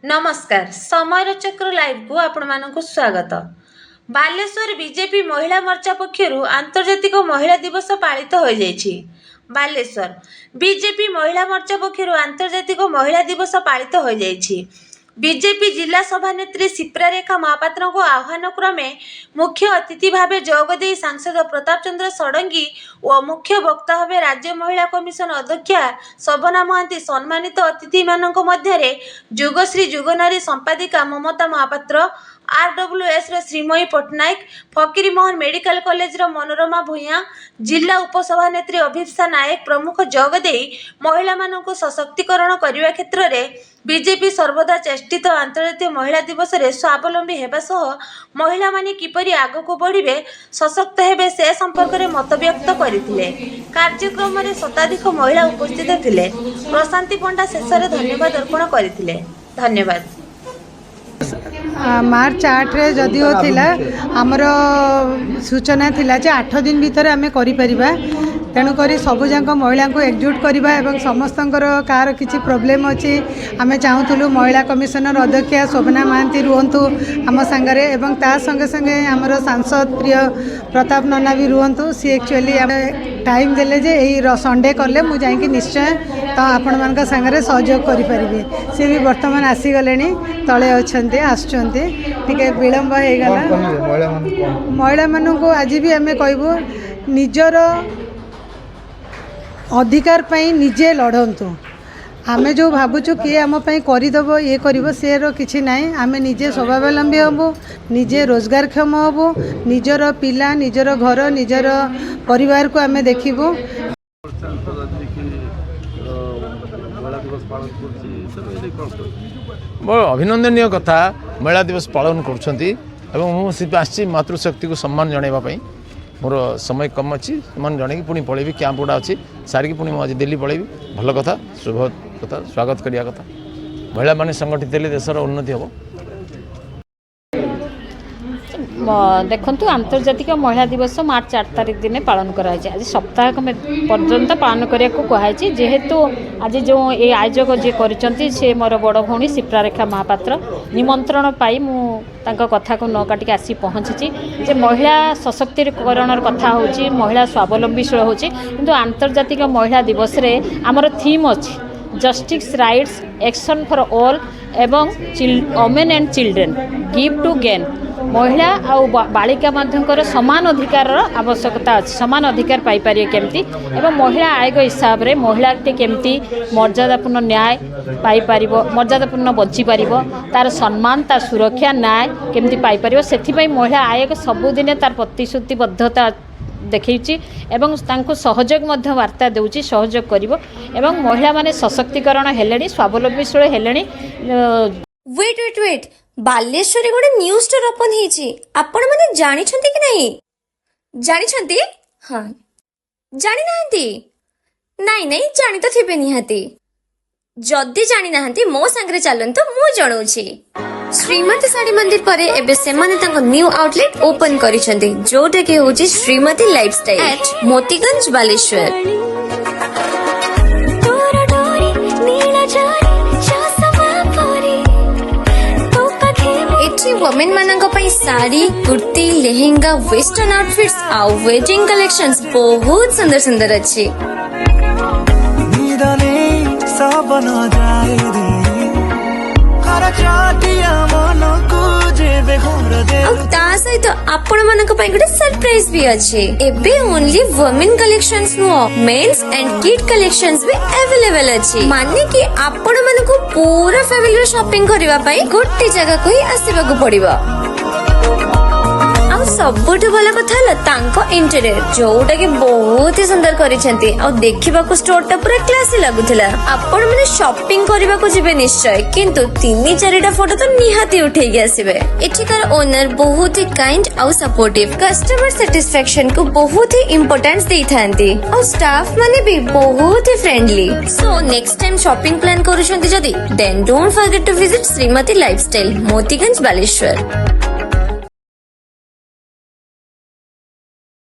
नमस्कार समय चक्र लाइव को आपण मानक स्वागत। बालेश्वर बीजेपी महिला मोर्चा पक्षरु आंतर्जातिक महिला दिवस पालित हो जाइछि। बालेश्वर बीजेपी महिला मोर्चा पक्षरु आंतर्जातिक महिला दिवस पालित हो जाइछि। बीजेपी जिला सभानेत्री शिप्रारेखा महापात्र को आह्वान क्रमे मुख्य अतिथि भावे जोगदे सांसद प्रताप चंद्र षडंगी और मुख्य वक्ता भावे राज्य महिला कमिशन अध्यक्षा शोभना महांती सम्मानित अतिथि मानक मध्य जुगश्री जुगनारी संपादिका Mamata Mahapatra RWS Srimayee Pattanaik Fakir Mohan medical college Manorama Bhuyan जिला उपसभानेत्री अभिप्सा नायक प्रमुख जोगदे महिला मानक सशक्तिकरण करने क्षेत्र में बीजेपी सर्वदा चेष्टित अंतर्जातीय महिला दिवस रे स्वावलंबी हेबा सह महिला माने किपरि आगको बढ़िबे सशक्त हेबे से संपर्क में मत व्यक्त करथिले। कार्यक्रम में शताधिक महिला उपस्थित थिले। प्रशांति पंडा शेष में धन्यवाद अर्पण करथिले। धन्यवाद। मार्च 8 रे जदि होथिला हमर सूचना थिला जे 8 दिन भीतर आमे करि परिबा, तेणुक सबुजाक महिला को एकजुट करवा एवं समस्तंकर कार किसी प्रोब्लेम अच्छी आमे चाहूलु महिला कमिशनर अध्यक्षा शोभना महांती रुहतु आम सांगरे एवं ता संगे संगे आमर सांसद प्रिय प्रताप नना भी रुहतु। सी एक्चुअली टाइम देले जे यही संडे कले मुझे जाइए निश्चय तो आपण मान सांगरे सहयोग करें। सी भी बर्तमान आसीगले तले अच्छे आसुँचे टे विलम्ब हो गला। महिला मानू आज भी आम कहबू निजर अधिकार पाई निजे लड़तु। आमे जो भावुचु किए आम करदेव ये कर सेर कि ना, आम निजे स्वावलंबी हबू, निजे रोजगारक्षम हबू, निजर पिला निजर घर निजर परिवार को आम देखबू। बहुत अभिनंदनीय कथा महिला दिवस पालन कर मातृशक्ति को सम्मान जनवाई मोर समय कम अच्छी मन जन पुणी पलैबी कैंप गुड़ा अच्छी सारिकी पुणी आज दिल्ली पलैबी। भल कथा शुभ कथा स्वागत करिया कथा। महिला माने संगठित हेले देशर उन्नति हम। देखु आंतर्जातिक महिला दिवस मार्च 8 तारीख दिन पालन कराई। आज सप्ताह पर्यंत पालन करने को कहुई। जेहेतु आज जो ये आयोजक जी कर मोर बड़ भौणी शिप्रारेखा महापात्र निमंत्रण पाई मुझे कथा को न काटिक आसी पहुँची जे महिला सशक्तिकरण कथा होची, महिला स्वावलंबीशील होची। किंतु आंतर्जातिक महिला दिवस रे आमर थीम अच्छी justice rights action for all एवं women and children give to gain. महिला आउ बालिका मध्यकर समान अधिकार आवश्यकता अच्छी, समान अधिकार पाइपर केमती एवं महिला आयोग हिसाब से महिलाटी केमती मर्यादापूर्ण न्याय पाइपर, मर्यादापूर्ण बंची पार, तार सम्मान तार सुरक्षा न्याय केमती पाइपर से महिला आयोग सबुदिने तार प्रतिश्रुतिबद्धता देखी एवं तांको सहयोग मध्य वार्ता देउची सहयोग करिवो एवं महिला माने सशक्तिकरण हेलेनी स्वावलंबीशील हेलेनी। वेट वेट वेट बालेश्वर गोटे न्यूज स्टोर ओपन हेची, आपण माने जानि छंती कि नहीं? जानि छंती? हां जानि नाहंती? नहीं नहीं जानि तो थिबे निहाती। जदि जानि नाहंती मो संगरे चलंतो मु जणौची। श्रीमती साड़ी मंदिर परे एबे सेमाने तांको न्यू आउटलेट ओपन करिसंती जोटा के होची श्रीमती लाइफस्टाइल एट मोतीगंज बालेश्वर। एठी वुमेन मानक पई साड़ी कुर्ती लेहेंगा वेस्टर्न आउटफिट्स आ वेडिंग कलेक्शंस बहुत सुंदर सुंदर अच्छी। सहित आपण मानक पई गोटे सरप्राइज भी अच्छे। एबे only women collections no men's and kid collections भी अवेलेबल अच्छी। माने कि आपण मानक पूरा फैमिली शॉपिंग करबा पई गोटे जगह को ही आसीबा को पड़िबो। सबुठ भल कथा इंटेरियर जोटा कि बहुत ही सुंदर करिसेंती आ देखिबा को स्टोर पूरा क्लासी लागुथिला। आपण माने शॉपिंग करबा को जिबे निश्चय, किंतु 3-4टा फोटो तो निहाती उठे के आसीबे। एठिकार ओनर बहुत ही काइंड आ सपोर्टिव, कस्टमर सैटिस्फैक्शन को बहुत ही इंपोर्टेंस देई थांती और स्टाफ माने भी बहुत ही friendly. So next time shopping plan करूछंती जदी then don't forget to visit Shrimati lifestyle Motiganj Baleshwar.